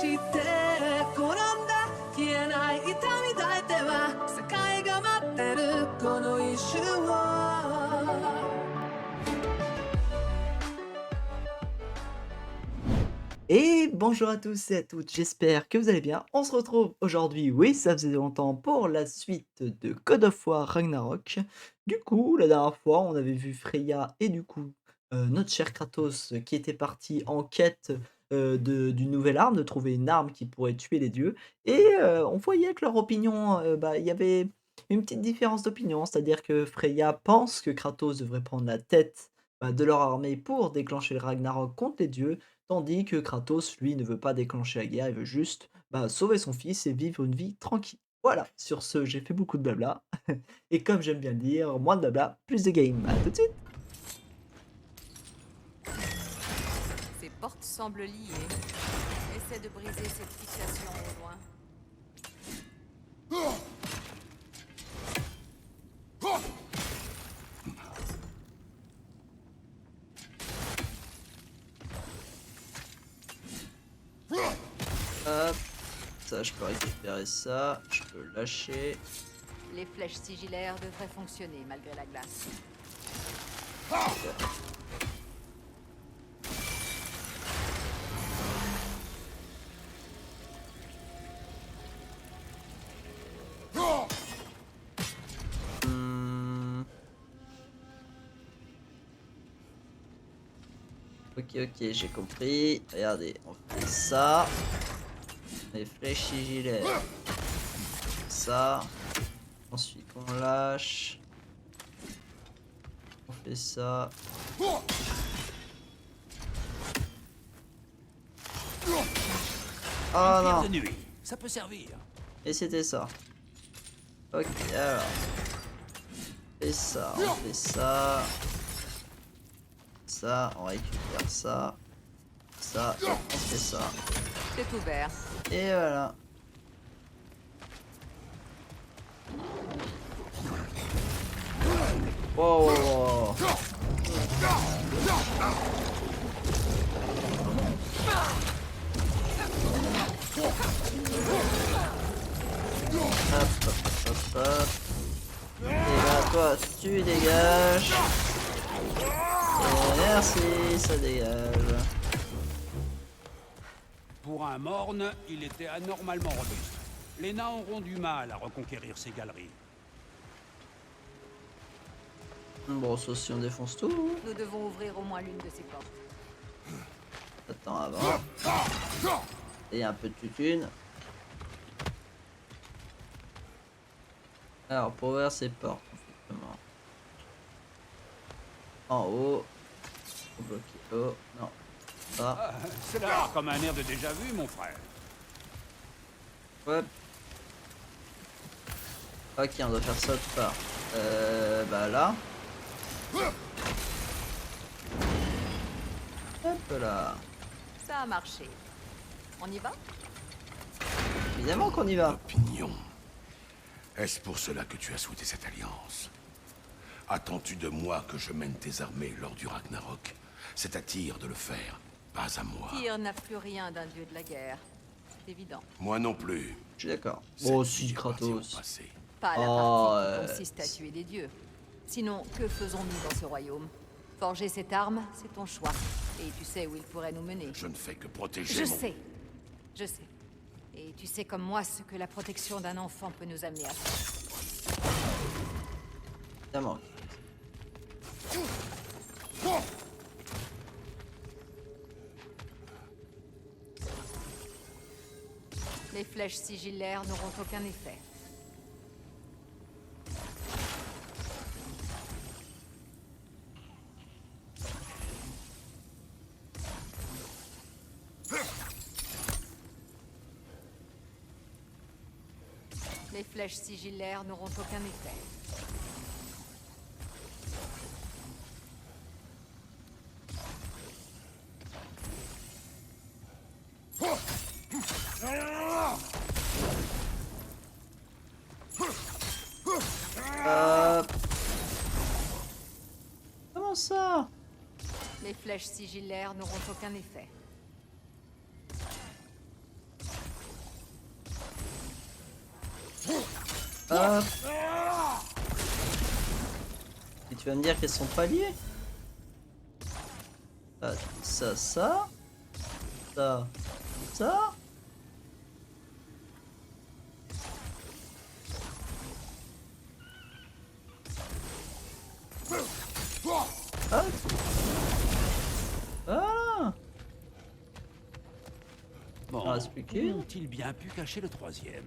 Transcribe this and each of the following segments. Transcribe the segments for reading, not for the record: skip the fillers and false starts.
して転んだ消えない痛み抱いては世界が待ってるこの一瞬を Et bonjour à tous et à toutes, j'espère que vous allez bien. On se retrouve aujourd'hui, oui, ça faisait longtemps, pour la suite de God of War Ragnarok. Du coup, la dernière fois, on avait vu Freya et du coup, notre cher Kratos qui était parti en quête d'une nouvelle arme, de trouver une arme qui pourrait tuer les dieux. Et on voyait que leur opinion, il y avait une petite différence d'opinion, c'est-à-dire que Freya pense que Kratos devrait prendre la tête de leur armée pour déclencher le Ragnarok contre les dieux. Tandis que Kratos, lui, ne veut pas déclencher la guerre, il veut juste, sauver son fils et vivre une vie tranquille. Voilà, sur ce, j'ai fait beaucoup de blabla. Et comme j'aime bien le dire, moins de blabla, plus de game. À tout de suite. Ces portes semblent liées. Essaie de briser cette fixation au loin. Hop, ça, je peux récupérer ça, je peux lâcher. Les flèches sigillaires devraient fonctionner malgré la glace. Hmm. Ok, j'ai compris. Regardez, on fait ça. Les flèches sigillaires. Ça. Ensuite, on lâche. On fait ça. Oh non! De nuit, ça peut servir. Et c'était ça. Ok, alors. On fait ça, on fait ça. Ça, on récupère ça. Ça, et on fait ça. C'est ouvert. Et voilà. Wow, wow, wow. Hop, hop, hop, hop. Et là, toi, tu dégages. Et merci, ça dégage. Pour un morne, il était anormalement robuste. Les nains auront du mal à reconquérir ces galeries. Bon, sauf si on défonce tout. Nous devons ouvrir au moins l'une de ces portes. Attends, avant. Et un peu de tutune. Alors, pour ouvrir ces portes, on fait comment? En haut. Faut bloquer haut. Non. Ça. Ah, c'est là comme un air de déjà-vu, mon frère. Ouais. Ok, on doit faire ça autre part. Là. Hop là. Ça a marché. On y va? Évidemment qu'on y va. Opinion. Est-ce pour cela que tu as souhaité cette alliance? Attends-tu de moi que je mène tes armées lors du Ragnarok? C'est à Tyr de le faire, pas à moi. Tyr n'a plus rien d'un dieu de la guerre. C'est évident. Moi non plus. Je suis d'accord. Cette Oh vie si, appartient au Kratos. passé. Pas la Oh, partie qui consiste à tuer des dieux. Sinon, que faisons-nous dans ce royaume? Forger cette arme, c'est ton choix. Et tu sais où il pourrait nous mener. Je ne fais que protéger Je mon... sais. Je sais. Et tu sais comme moi ce que la protection d'un enfant peut nous amener à faire. Évidemment. Les flèches sigillaires n'auront aucun effet. Les flèches sigillaires n'auront aucun effet. Comment ça? Les flèches sigillaires n'auront aucun effet. Hop. Et tu vas me dire qu'elles sont pas liées? Ah, ça, ça. Ça. Ça. Ah. Ah. Bon, Ah, c'est plus qu'une. où ont-ils bien pu cacher le troisième?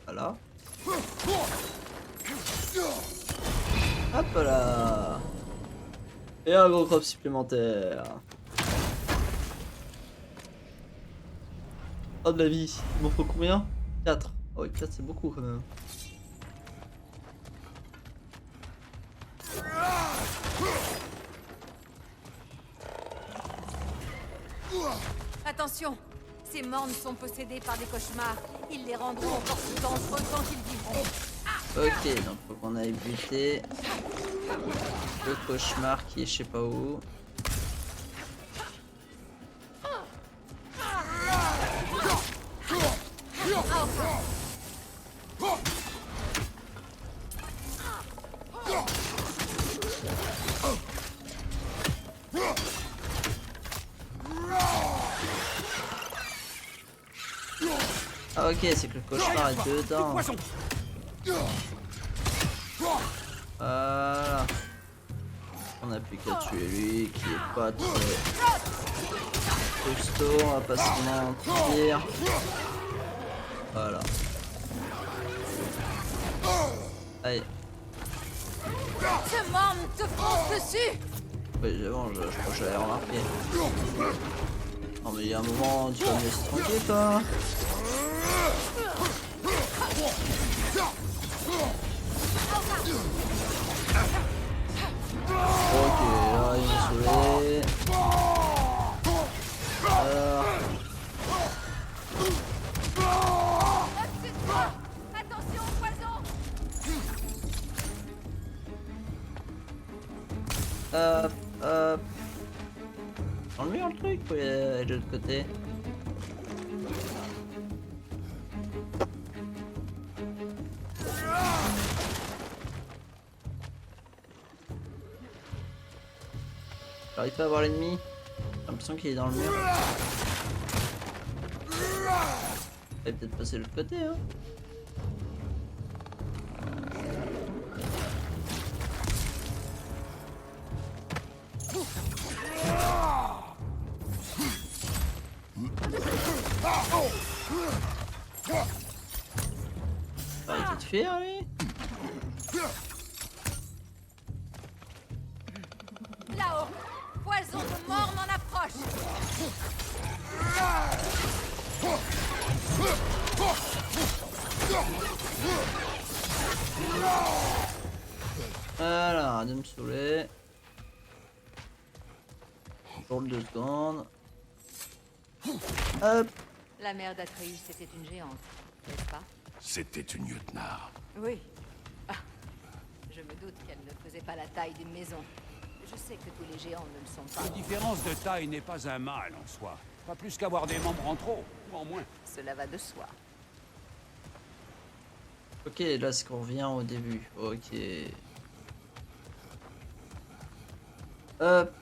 Voilà. Hop là. Et un gros crop supplémentaire. Oh de la vie. Il m'en faut combien? 4. Oh oui, 4 c'est beaucoup quand même. Attention, ces mornes sont possédés par des cauchemars. Ils les rendront encore plus dangereux tant qu'ils vivront. Ok, donc faut qu'on aille buter le cauchemar qui est je sais pas où. Ah ok, c'est que le cauchemar est dedans. Voilà. On a plus qu'à tuer lui qui est pas très costaud, on va pas se mentir. Voilà. Allez. Ce morne te fonce dessus. Oui, j'avoue, je crois que j'avais remarqué. Non mais il y a un moment, tu vas me laisser tranquille toi. Ok, là il m'a saoulé. Alors... Au-dessus de toi. Attention au poison. Hop. Dans le mur le truc ou il est de l'autre côté? J'arrive pas à voir l'ennemi. J'ai l'impression qu'il est dans le mur. Il va peut-être passer de l'autre côté hein. Arrêtez de fuir lui. Là-haut, poison de morne en approche. Voilà, arrête de me saouler. Pour 2 secondes. Hop. La mère d'Atreus était une géante, n'est-ce pas? C'était une lieutenant. Oui. Ah, je me doute qu'elle ne faisait pas la taille d'une maison. Je sais que tous les géants ne le sont pas. La différence de taille n'est pas un mal en soi. Pas plus qu'avoir des membres en trop, ou en moins. Cela va de soi. Ok, là c'est qu'on revient au début. Ok. Hop.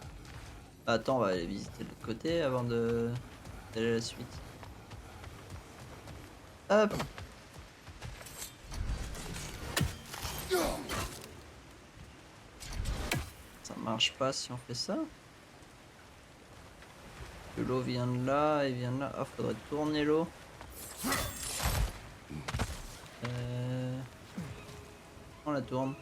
Attends, on va aller visiter l'autre côté avant d'aller à la suite. Hop. Ça marche pas si on fait ça. L'eau vient de là et vient de là. Ah, faudrait tourner l'eau. On la tourne.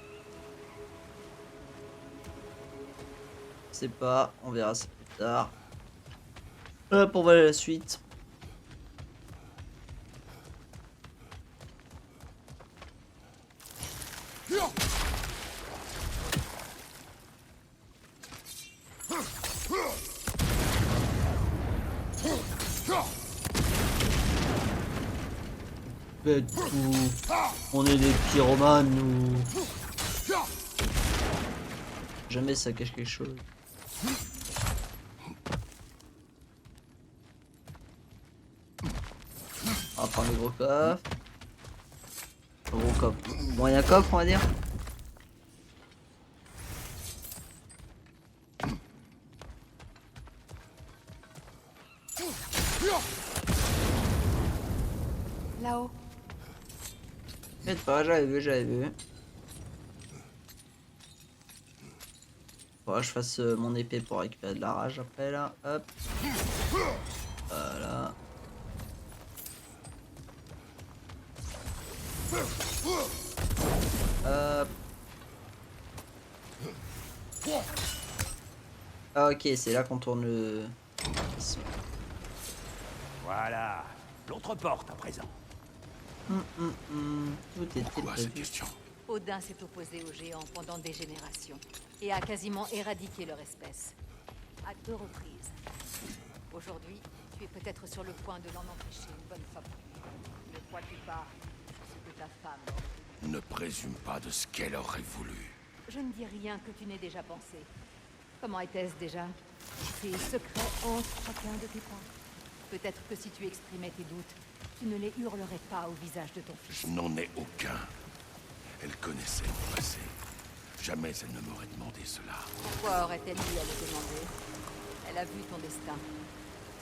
Je sais pas, on verra ça plus tard. Hop, on va aller à la suite. Faites tout. On est des pyromanes, nous. Jamais ça cache quelque chose. On va prendre le gros coffre. Gros coffre. Moyen coffre, on va dire. Là-haut. T'inquiète pas, j'avais vu, j'avais vu. Faudra que je fasse mon épée pour récupérer de la rage après là. Hop. Voilà. Hop. Ah, ok, c'est là qu'on tourne le... Voilà. L'autre porte à présent. Tout était Pourquoi cette prévu. question? Odin s'est opposé aux géants pendant des générations et a quasiment éradiqué leur espèce. À 2 reprises. Aujourd'hui, tu es peut-être sur le point de l'en empêcher une bonne fois pour toutes. Ne crois-tu pas ce que ta femme... Ne présume pas de ce qu'elle aurait voulu. Je ne dis rien que tu n'aies déjà pensé. Comment était-ce déjà? Ces secrets entre chacun de tes pas. Peut-être que si tu exprimais tes doutes, tu ne les hurlerais pas au visage de ton fils. Je n'en ai aucun. Elle connaissait mon passé. Jamais elle ne m'aurait demandé cela. Pourquoi aurait-elle dû à le demander? Elle a vu ton destin.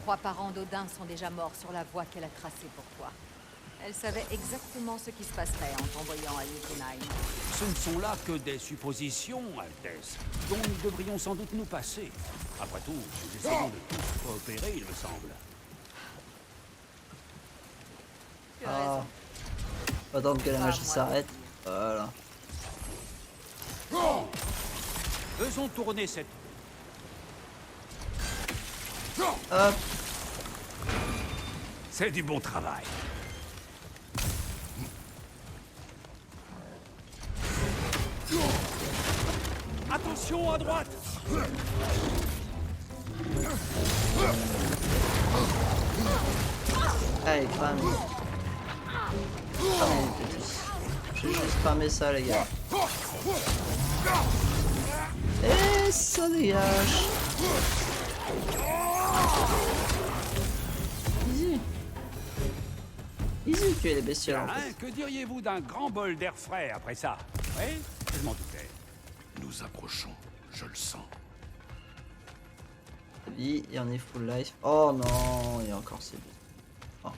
3 parents d'Odin sont déjà morts sur la voie qu'elle a tracée pour toi. Elle savait exactement ce qui se passerait en t'envoyant à Jotunheim. Ce ne sont là que des suppositions, Altesse, dont nous devrions sans doute nous passer. Après tout, nous essayons de tous coopérer, il me semble. Tu as Ah. raison. Attendre que la Pas magie moi. s'arrête. Voilà. Faisons tourner cette... Hop. C'est du bon travail. Attention à droite! Allez, crame. Cramez les petits. Je vais juste cramer ça, les gars. Et ça dégage. Easy. Easy, tuer les bestioles en fait. Hein, que diriez-vous d'un grand bol d'air frais après ça? Oui, je m'en doutais. Nous approchons, je le sens. Vie, et on est full life. Oh non, il y a encore ces deux. Oh.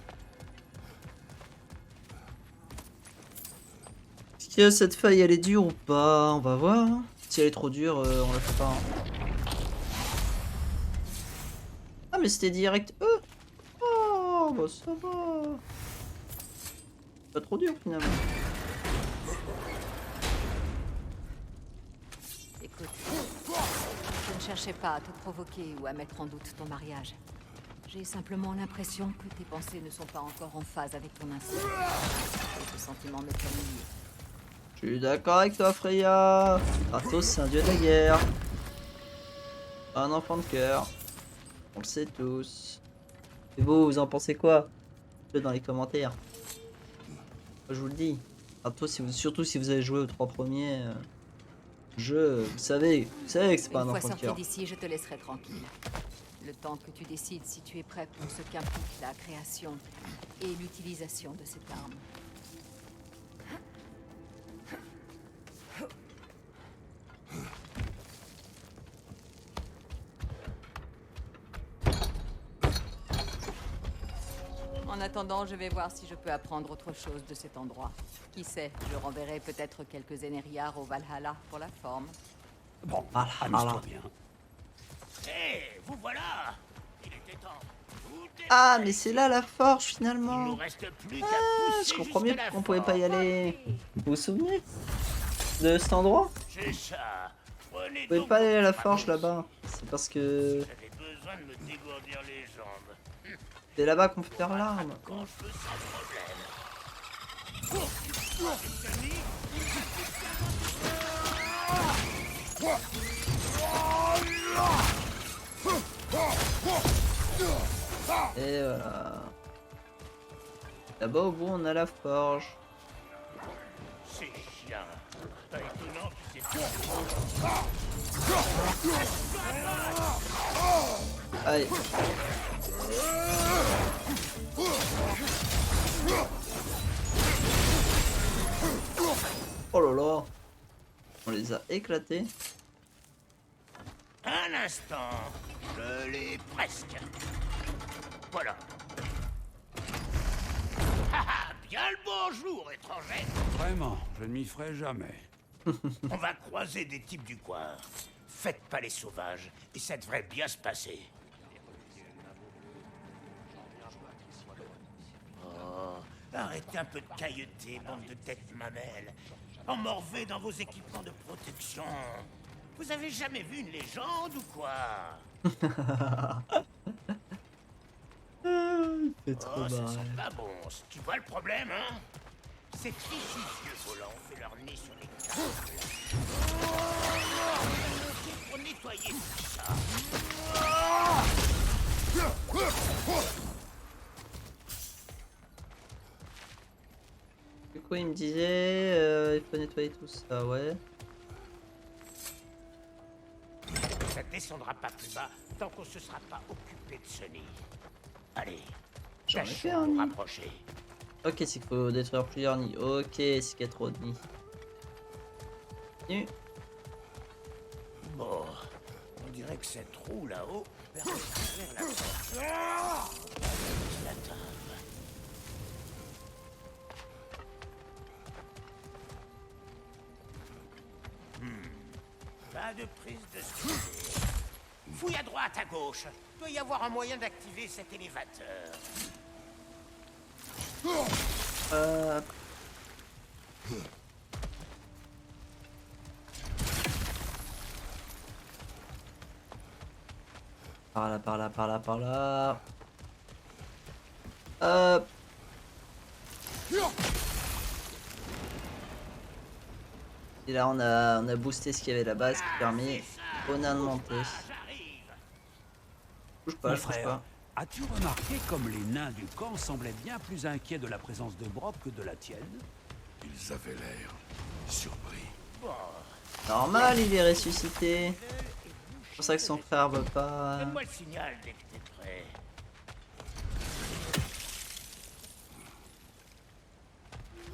Est-ce que cette feuille elle est dure ou pas? On va voir. Si elle est trop dure, on la fait pas. Ah mais c'était direct. Oh bah ça va. Pas trop dur finalement. Écoute, je ne cherchais pas à te provoquer ou à mettre en doute ton mariage. J'ai simplement l'impression que tes pensées ne sont pas encore en phase avec ton instinct. Et ce sentiment me familier. Je suis d'accord avec toi Freya. Kratos c'est un dieu de la guerre. Un enfant de cœur. On le sait tous. Et vous en pensez quoi? Dites-le dans les commentaires. Moi, je vous le dis. Kratos, surtout si vous avez joué aux 3 premiers jeux, vous savez que c'est pas un Une fois enfant de sorti cœur. d'ici, je te laisserai tranquille. Le temps que tu décides si tu es prêt pour ce qu'implique la création et l'utilisation de cette arme. En attendant, je vais voir si je peux apprendre autre chose de cet endroit. Qui sait, je renverrai peut-être quelques Énériards au Valhalla pour la forme. Bon, Ah, amuse-toi ah. bien. Hé, vous voilà! Il était temps. Tout est Ah prêt. mais c'est là la forge Il nous finalement. reste plus qu'à Ah, pousser je comprends mieux jusqu'à la pourquoi on pouvait pas y forge. aller. Vous vous souvenez de cet endroit? C'est ça. Prenez Vous pouvez donc pas aller à la votre forge avance. là-bas. C'est parce que J'avais besoin de me dégourdir les jambes. c'est là-bas qu'on peut faire l'arme. Quand je veux sans problème. Et voilà. Là-bas au bout on a la forge. C'est chiant. Pas étonnant qu'il s'est Allez. les a éclatés. Un instant, je l'ai presque. Voilà. Haha, bien le bonjour, étranger. Vraiment, je ne m'y ferai jamais. On va croiser des types du coin. Faites pas les sauvages, et ça devrait bien se passer. Oh, arrêtez un peu de cailloter, bande de têtes mamelles. Emmorvez dans vos équipements de protection. Vous avez jamais vu une légende ou quoi? Il fait trop Oh, ça marrer. sent pas bon. Tu vois le problème, hein? Ces fichus vieux volants ont fait leur nez sur les câbles. C'est pour nettoyer tout ça. Du coup, il me disait, il faut nettoyer tout ça, ouais. Ça descendra pas plus bas tant qu'on se sera pas occupé de ce nid. Allez, J'en ai fait tâchons un de nous nid. rapprocher. Ok, c'est qu'il faut détruire plusieurs nids. Ok, c'est qu'il y a trop de nids. Continue. Bon, on dirait que cette roue là-haut permet d'ouvrir la porte. La table. Pas de prise de santé. Fouille à droite, à gauche. Doit y avoir un moyen d'activer cet élévateur. Euh... Par là, par là, par là, par là. Hop. Et là, on a boosté ce qu'il y avait là-bas, ce qui permet au nain de monter. J'arrive. Bouge pas, Mon je bouge frère, pas. as-tu remarqué comme les nains du camp semblaient bien plus inquiets de la présence de Brok que de la tienne? Ils avaient l'air surpris. Normal, il est ressuscité. C'est pour ça que son frère veut pas. Donne-moi le signal dès que t'es prêt.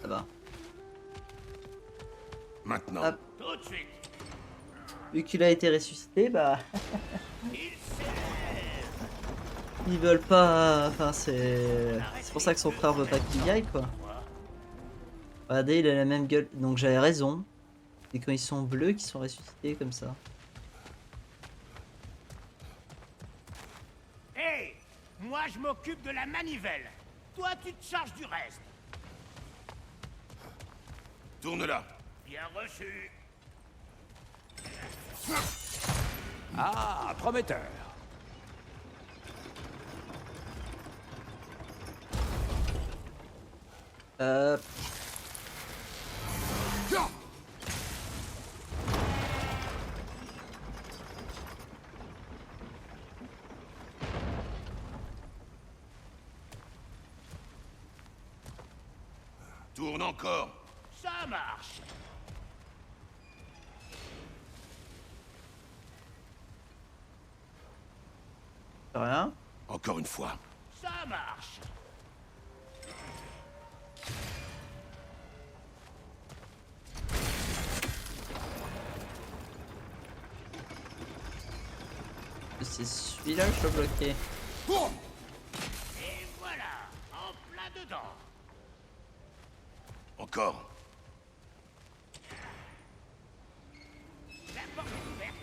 Ça va. Maintenant, Hop. Tout de suite. Vu qu'il a été ressuscité, bah. Il s'élève. Ils veulent pas. Enfin, c'est. C'est pour ça que son frère veut pas qu'il y aille, quoi. Regardez, il a la même gueule. Donc j'avais raison. C'est quand ils sont bleus qu'ils sont ressuscités comme ça. Hé, moi je m'occupe de la manivelle. Toi tu te charges du reste. tourne là. Bien reçu. Ah, prometteur. Hop. Tourne encore. Ça marche. Rien. Encore une fois. Ça marche. C'est celui-là que je peux bloquer. Et voilà, en plein dedans. Encore. La porte est ouverte.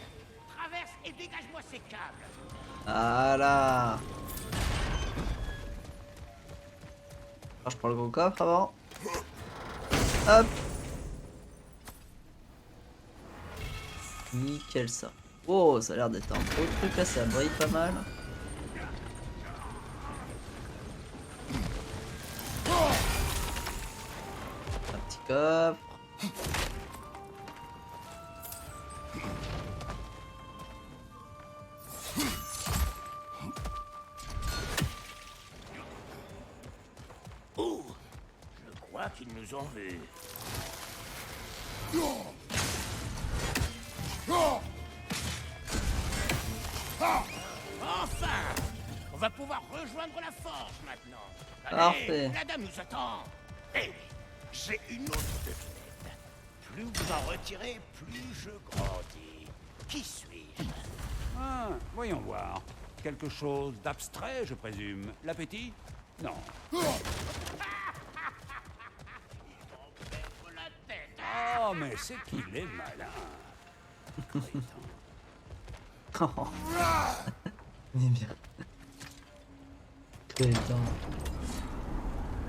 Traverse et dégage-moi ces câbles. Voilà. Alors, je prends le gros coffre avant. Hop. Nickel ça. Oh, ça a l'air d'être un beau truc là, ça brille pas mal. Un petit coffre. Ouh, je crois qu'ils nous ont vus. Enfin, on va pouvoir rejoindre la forge maintenant. Allez, Parfait. la dame nous attend. Hé, j'ai une autre devinette. Plus vous en retirez, plus je grandis. Qui suis-je? Ah, voyons voir. Quelque chose d'abstrait, je présume. L'appétit? Non. La tête. Oh, mais c'est qu'il est malin. Crétin. Oh. Mais bien. Crétin.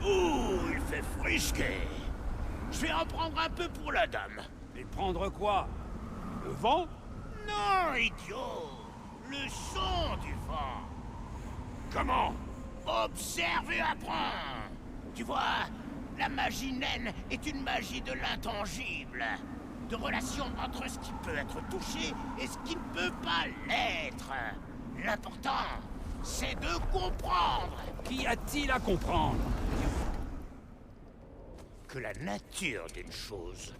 Ouh, il fait frisquer. Je vais en prendre un peu pour la dame. Et prendre quoi? Le vent? Non, idiot. Le son du vent. Comment? Observe et apprends. Tu vois, la magie naine est une magie de l'intangible. De relation entre ce qui peut être touché et ce qui ne peut pas l'être. L'important, c'est de comprendre Qu'y a-t-il à comprendre? que la nature d'une chose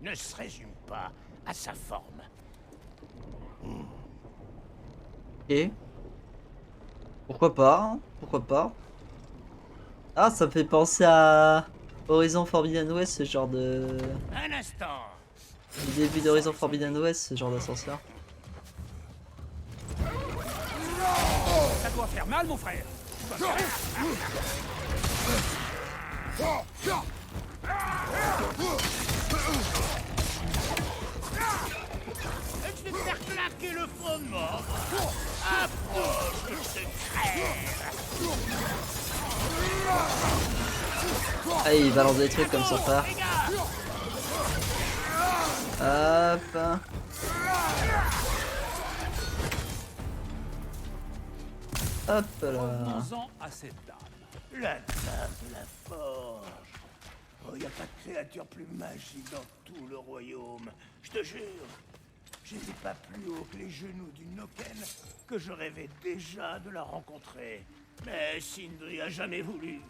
ne se résume pas à sa forme. Ok. Pourquoi pas, hein. Pourquoi pas. Ah, ça me fait penser à Horizon Forbidden West, ce genre de... Un instant. Le début d'Horizon Forbidden West, ce genre d'ascenseur. Ça doit faire mal, mon frère. Et je vais te faire claquer le fondement. Approche, je te crève. Ah, il balance des trucs comme ça part. Les gars, Hop. Hop là. Revenons-en à cette dame. la dame de la forge. Oh, y a pas de créature plus magique dans tout le royaume. Je te jure. J'étais pas plus haut que les genoux d'une Noken que je rêvais déjà de la rencontrer. Mais Sindri a jamais voulu.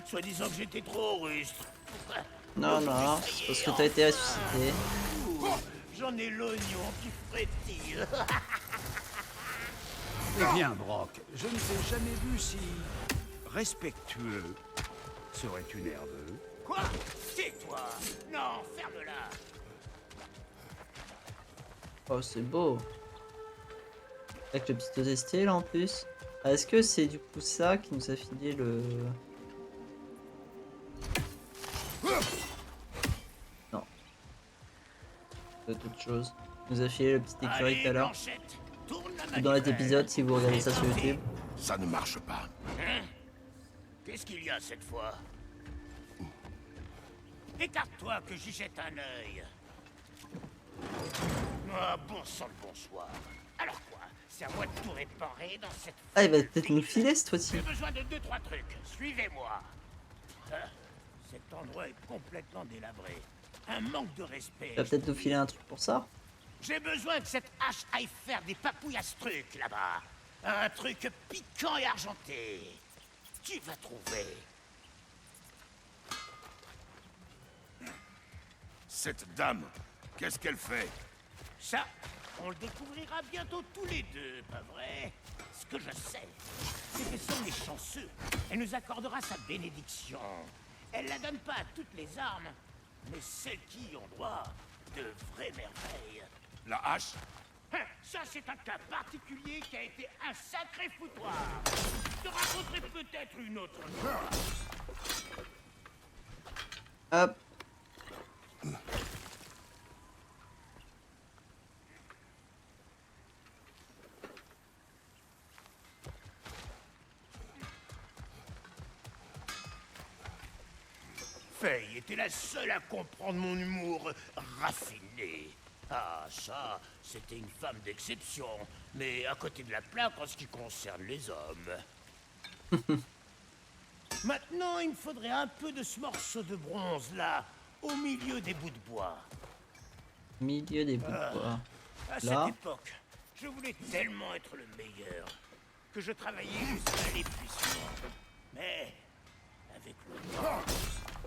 Soit disant que j'étais trop rustre. Non, non, c'est parce que t'as été ressuscité. J'en ai l'oignon qui frétille. Eh bien, Brock, je ne t'ai jamais vu si respectueux. Serais-tu nerveux? Quoi? Tais-toi. Non, ferme-la. Oh, c'est beau. Avec le petit ODST là en plus. Ah, est-ce que c'est du coup ça qui nous a filé le... Non. C'est autre chose. Il nous a filé le petit écureuil tout à l'heure. Blanchette, tourne la Ou dans cet manivelle. épisode si vous regardez ça sur Tentez. YouTube. Ça ne marche pas. Hein? Qu'est-ce qu'il y a cette fois? Écarte-toi que j'y jette un œil. Ah, bon sang le bonsoir. Alors quoi? C'est à moi de tout réparer dans cette... Ah, il va peut-être nous filer cette fois-ci. J'ai besoin de 2-3 trucs. Suivez-moi. Ah, cet endroit est complètement délabré. Un manque de respect. Il va peut-être nous filer un truc pour ça. J'ai besoin que cette hache aille faire des papouilles à ce truc là-bas. Un truc piquant et argenté. Tu vas trouver. Cette dame, qu'est-ce qu'elle fait? Ça, on le découvrira bientôt tous les deux, pas vrai? Ce que je sais, c'est que si on est chanceux, elle nous accordera sa bénédiction. Elle la donne pas à toutes les armes, mais celles qui y ont droit, de vraies merveilles. La hache? Hein, ça, c'est un cas particulier qui a été un sacré foutoir. Je te raconterai peut-être une autre fois. Hop. Faye était la seule à comprendre mon humour raffiné. Ah, ça, c'était une femme d'exception, mais à côté de la plaque en ce qui concerne les hommes. Maintenant, il me faudrait un peu de ce morceau de bronze là, au milieu des bouts de bois. Milieu des bouts de bois. À Là. cette époque, je voulais tellement être le meilleur que je travaillais jusqu'à l'épuisement. Mais avec le temps,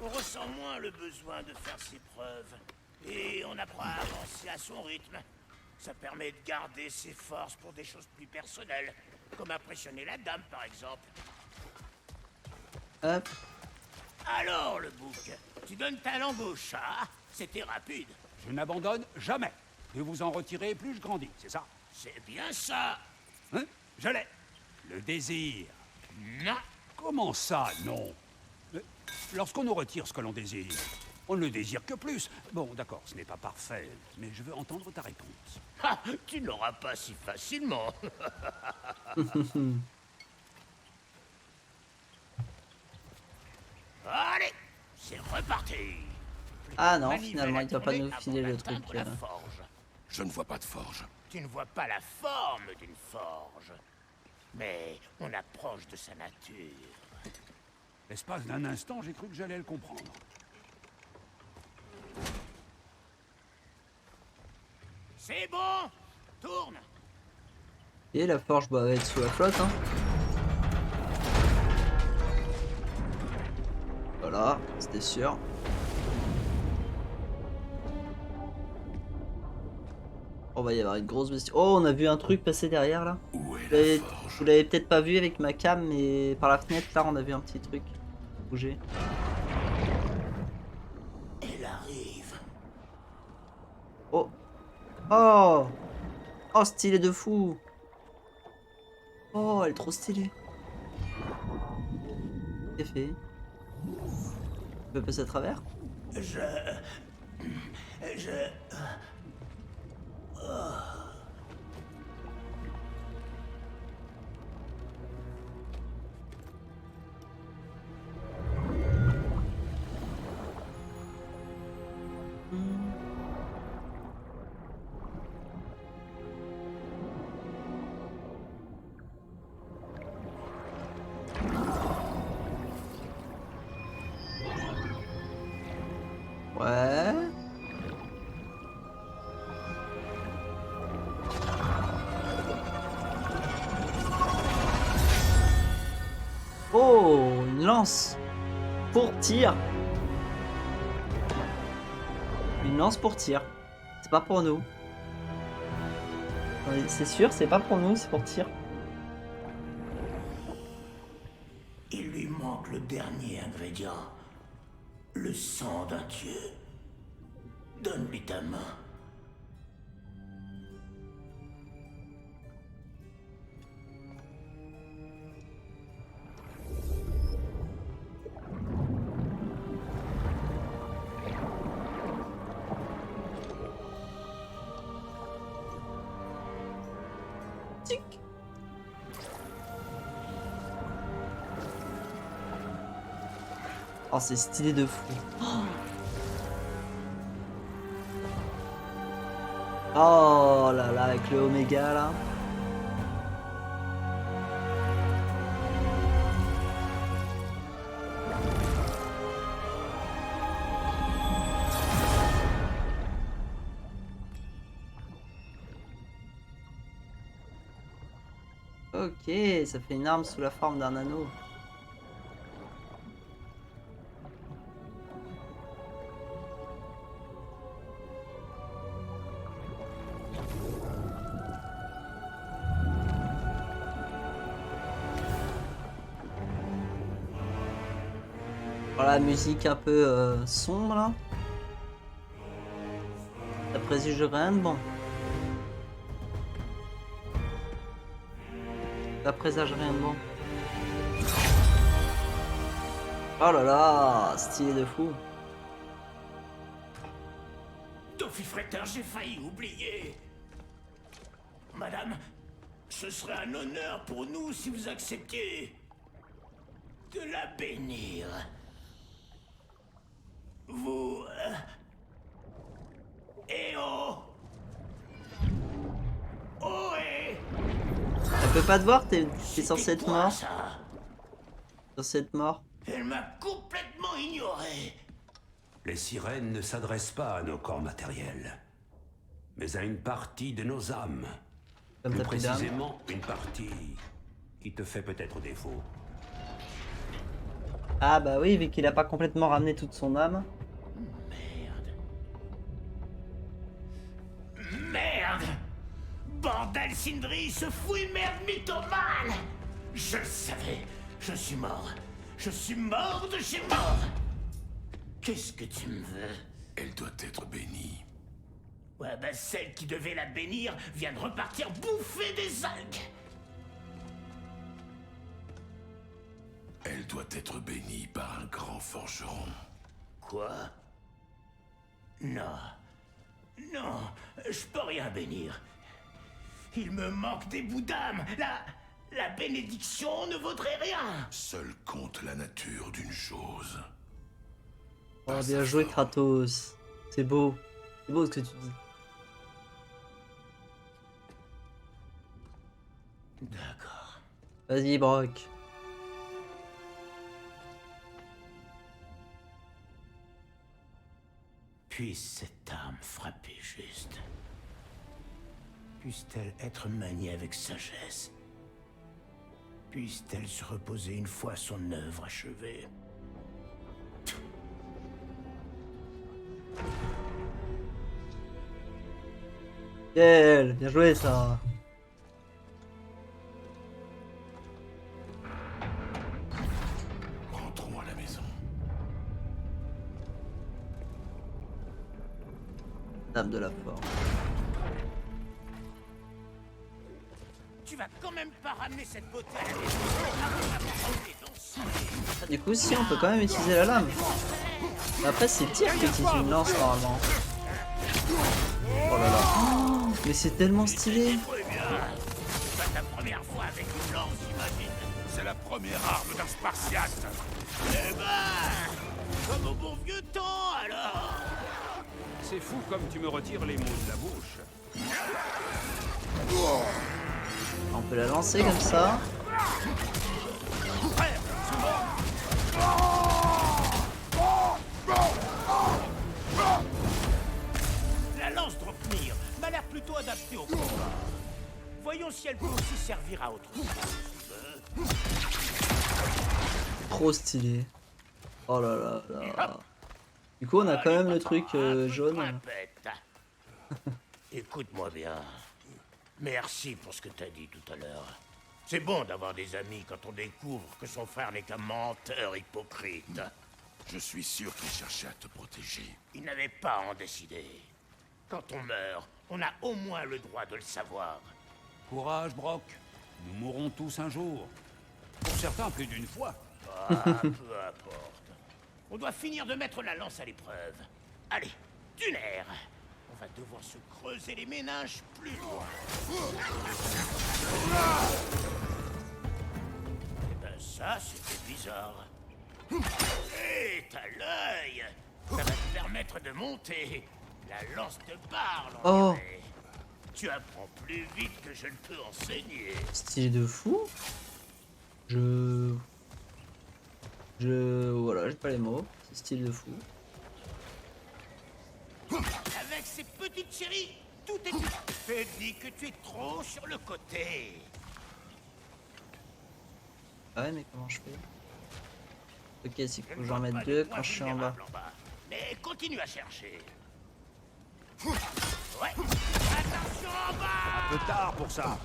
on ressent moins le besoin de faire ses preuves et on apprend à avancer à son rythme. Ça permet de garder ses forces pour des choses plus personnelles, comme impressionner la dame par exemple. Hop. Alors le bouc, tu donnes ta langue au chat, C'était rapide. Je n'abandonne jamais. Plus vous en retirez, plus je grandis, c'est ça? C'est bien ça. Hein? Je l'ai. Le désir. Non. Comment ça, non? Lorsqu'on nous retire ce que l'on désire, on ne le désire que plus. Bon, d'accord, ce n'est pas parfait, mais je veux entendre ta réponse. Ah, tu ne l'auras pas si facilement. Allez, c'est reparti. Ah non, Manivelle finalement, il doit pas à nous tourner filer avant le truc. d'atteindre la forge. Je ne vois pas de forge. Tu ne vois pas la forme d'une forge, mais on approche de sa nature. L'espace d'un instant, j'ai cru que j'allais le comprendre. C'est bon, tourne. Et la forge va être sous la flotte. Hein. Voilà, c'était sûr. On va y avoir une grosse bestie. Oh, on a vu un truc passer derrière là. Où est la forge? Vous l'avez peut-être pas vu avec ma cam, mais par la fenêtre là, on a vu un petit truc bouger. Elle arrive. Oh, oh, oh, stylé de fou. Oh, elle est trop stylée. C'est fait. Tu peux passer à travers? Je... Ouais. Oh, une lance pour tir. Une lance pour tir. C'est pas pour nous. C'est sûr, c'est pas pour nous, c'est pour tir. Il lui manque le dernier ingrédient. Le sang d'un dieu. Donne-lui ta main. Tic. Oh, c'est stylé de fou. Oh là là, avec le Oméga là. Ok, ça fait une arme sous la forme d'un anneau. Voilà, musique un peu sombre là. Ça présage rien de bon. Ça présage rien de bon. Oh là là, stylé de fou. Dofifretter, j'ai failli oublier. Madame, ce serait un honneur pour nous si vous acceptiez de la bénir. Vous... Eh oh! Oh eh! Elle peut pas te voir, t'es censé C'était être quoi, mort. ça? Censé être mort. Elle m'a complètement ignoré. Les sirènes ne s'adressent pas à nos corps matériels, mais à une partie de nos âmes. Comme Plus t'as plus d'âme. précisément, une partie qui te fait peut-être défaut. Ah bah oui, vu qu'il a pas complètement ramené toute son âme. Merde! Bordel Sindri, ce fouille merde mythomane! Je le savais, je suis mort. Je suis mort de chez mort! Qu'est-ce que tu me veux? Elle doit être bénie. Ouais, ben celle qui devait la bénir vient de repartir bouffer des algues. Elle doit être bénie par un grand forgeron. Quoi? Non. Non, je peux rien bénir. Il me manque des bouts d'âme. La bénédiction ne vaudrait rien. Seul compte la nature d'une chose. Oh, Pas bien sa joué, forme. Kratos. C'est beau. C'est beau ce que tu dis. D'accord. Vas-y, Brock. Puisse cette arme frapper juste. Puisse-t-elle être maniée avec sagesse. Puisse-t-elle se reposer une fois son œuvre achevée. Nickel, bien joué ça. Rentrons à la maison. Dame de la forme. Tu vas quand même pas ramener cette beauté à la maison. Après avoir emmené danser. Ah, du coup, si, on peut quand même utiliser la lame. Mais après, c'est Tyr qui utilise une lance normalement. Oh là là. Oh, mais c'est tellement stylé. Débrouille bien. C'est pas ta première fois avec une lance, j'imagine. C'est la première arme d'un Spartiate. Eh ben, comme au bon vieux temps, alors. C'est fou comme tu me retires les mots de la bouche. On peut la lancer comme ça. La lance Dropnir m'a l'air plutôt adaptée au combat. Voyons si elle peut aussi servir à autre chose. Trop stylé. Oh là là là. Du coup, on a quand même le truc jaune. Écoute-moi bien. Merci pour ce que t'as dit tout à l'heure. C'est bon d'avoir des amis quand on découvre que son frère n'est qu'un menteur hypocrite. Je suis sûr qu'il cherchait à te protéger. Il n'avait pas à en décider. Quand on meurt, on a au moins le droit de le savoir. Courage, Brock. Nous mourrons tous un jour. Pour certains, plus d'une fois. Ah, peu importe. On doit finir de mettre la lance à l'épreuve. Allez, du nerf. On va devoir se creuser les méninges plus loin. Eh ben ça, c'était bizarre. Hé, t'as l'œil. Ça va te permettre de monter. La lance de barre, Oh. l'enculé. Tu apprends plus vite que je ne peux enseigner. Stylé de fou. Voilà, j'ai pas les mots. C'est stylé de fou. Avec ces petites chéries, tout est... Je te dis que tu es trop sur le côté. Ah ouais, mais comment je fais? Ok, c'est qu'il faut que j'en mette deux quand je suis en bas. Mais continue à chercher. Ouais. Attention en bas. Un peu tard pour ça.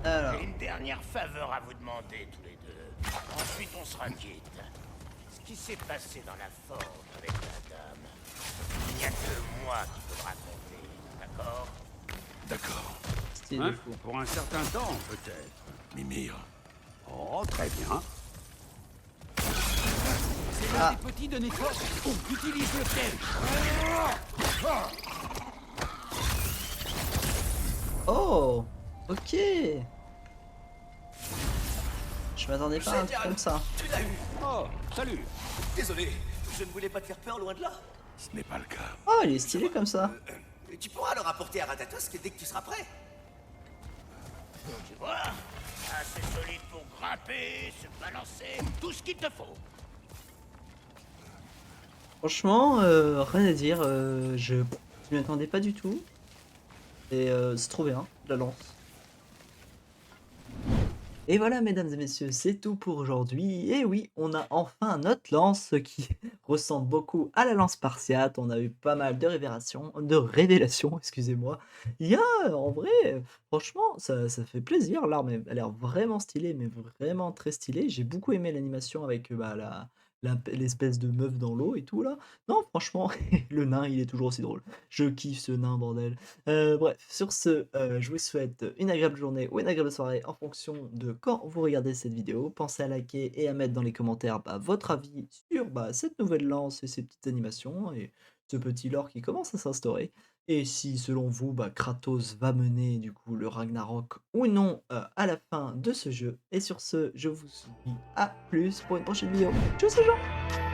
Alors, J'ai une dernière faveur à vous demander tous les deux. Ensuite on sera quitte. Ce qui s'est passé dans la forge avec la dame, il n'y a que moi qui peux le raconter, d'accord? D'accord. stylé de Hein? fou. Pour un certain temps, peut-être. Mimir, Oh, très bien. C'est Ah. l'un des petits de Nécor. Oh, utilise le piège. Oh, ok. Je m'attendais pas à un truc comme ça. Tu l'as eu. Oh, salut. Désolé, je ne voulais pas te faire peur loin de là. ce n'est pas le cas. Oh, il est stylé comme ça. Tu pourras le rapporter à Ratatosk dès que tu seras prêt. Tu vois? Assez solide pour grimper, se balancer, tout ce qu'il te faut. Franchement, rien à dire. Je m'y attendais pas du tout. Et c'est trop bien, la lance. Et voilà, mesdames et messieurs, c'est tout pour aujourd'hui. Et oui, on a enfin notre lance qui ressemble beaucoup à la lance spartiate. On a eu pas mal de révélations, excusez-moi. Il y a, en vrai, franchement, ça fait plaisir. L'arme, elle a l'air vraiment stylée, mais vraiment très stylée. J'ai beaucoup aimé l'animation avec bah, l'espèce de meuf dans l'eau et tout là. Non, franchement, le nain, il est toujours aussi drôle. Je kiffe ce nain, bordel. Bref, sur ce, je vous souhaite une agréable journée ou une agréable soirée en fonction de quand vous regardez cette vidéo. Pensez à liker et à mettre dans les commentaires, bah, votre avis sur, bah, cette nouvelle lance et ces petites animations et ce petit lore qui commence à s'instaurer. Et si selon vous, bah, Kratos va mener du coup le Ragnarok ou non, à la fin de ce jeu. Et sur ce, je vous dis à plus pour une prochaine vidéo. Tchuss les gens!